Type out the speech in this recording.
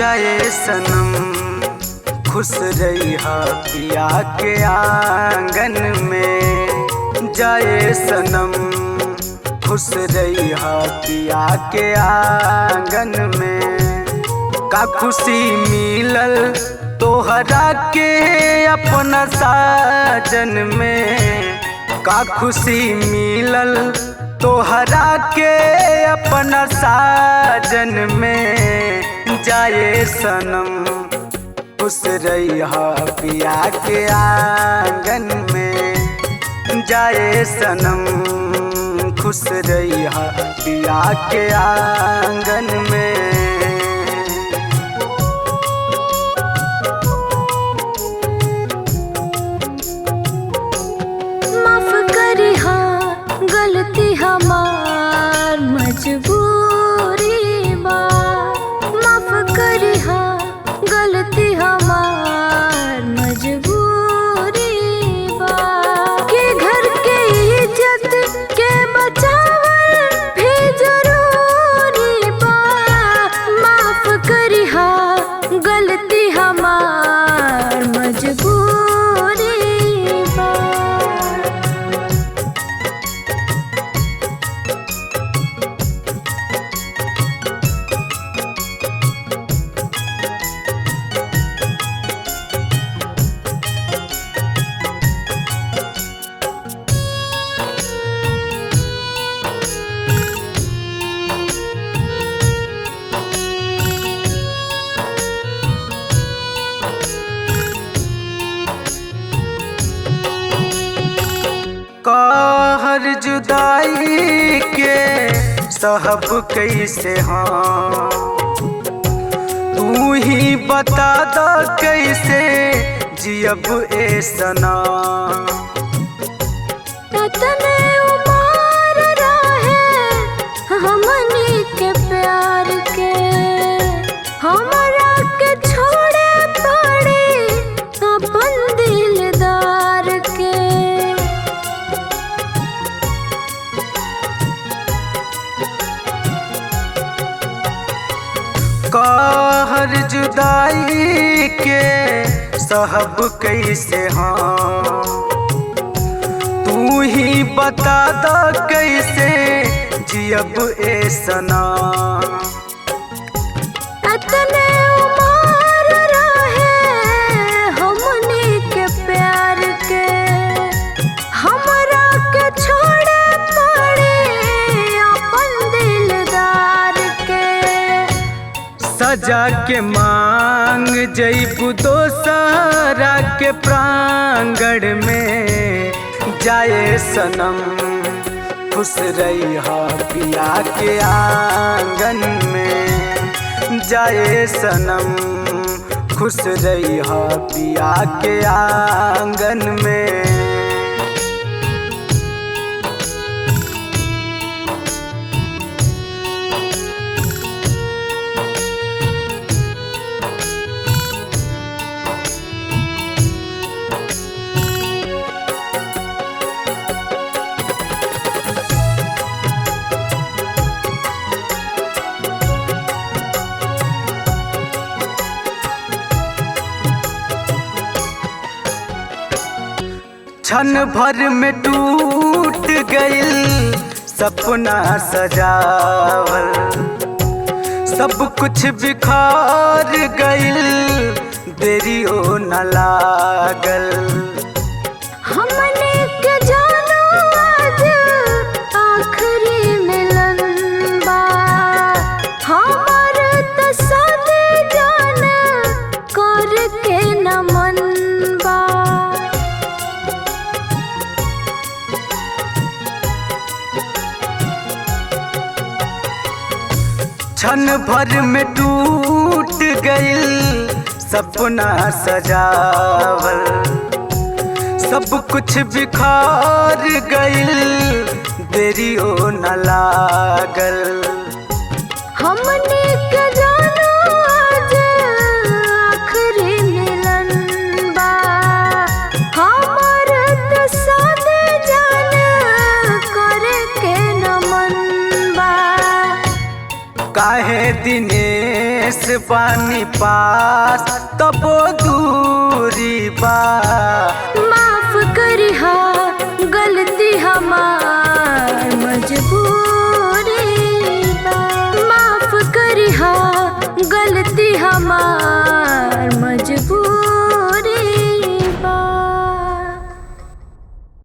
जाए सनम खुश रहिहा पिया के आंगन में। जाए सनम खुश रहिहा पिया के आंगन में। का खुशी मिलल तोहरा के अपना साजन में। का खुशी मिलल तोहरा के अपना साजन में। जाए सनम खुश रहिहा पिया के आंगन में। जाए सनम खुश रहिहा पिया के आंगन में। माफ करिहा गलती हमार मजबूरी बा। माफ करिहा गलती हमार मजबूरी बा। के घर के इज्जत के बचावल भी जरूरी बा। माफ करिहा गलती हमार मजबूरी बा। कहर जुदाई के सहब कैसे हाँ। तू ही बता द कैसे जियब ए सनम। तने उमर रहे हमनी के प्यार के। हमरा के छोड़े पड़ी अपन दिलदार के। कहर जुदाई के सहब कैसे हाँ। तू ही बता द कैसे जियब ए सनम। तने उमर रहे हमनी के प्यार के। हमरा के छोड़े पड़ी अपन दिलदार के। सजा के मांग जइबू दोसरा के प्रांगण में। जाए सनम खुश रहिहा पिया के आंगन में। जाए सनम खुश रहिहा पिया के आंगन में। क्षण भर में टूट गइल सपना सजावल। सब कुछ बिखार गइल देरियो न लागल। हमने के जानो आज आखिरी मिलन बा। हमर त साथे जान करके नमन बा। क्षण भर में टूट गइल सपना सजावल। सब कुछ बिखार गइल देरियो न लागल। हमने के जानो आज आखिरी मिलन बा। हमर त साथे जान करके नमन बा। काहे दिने रमेश बानी पास तब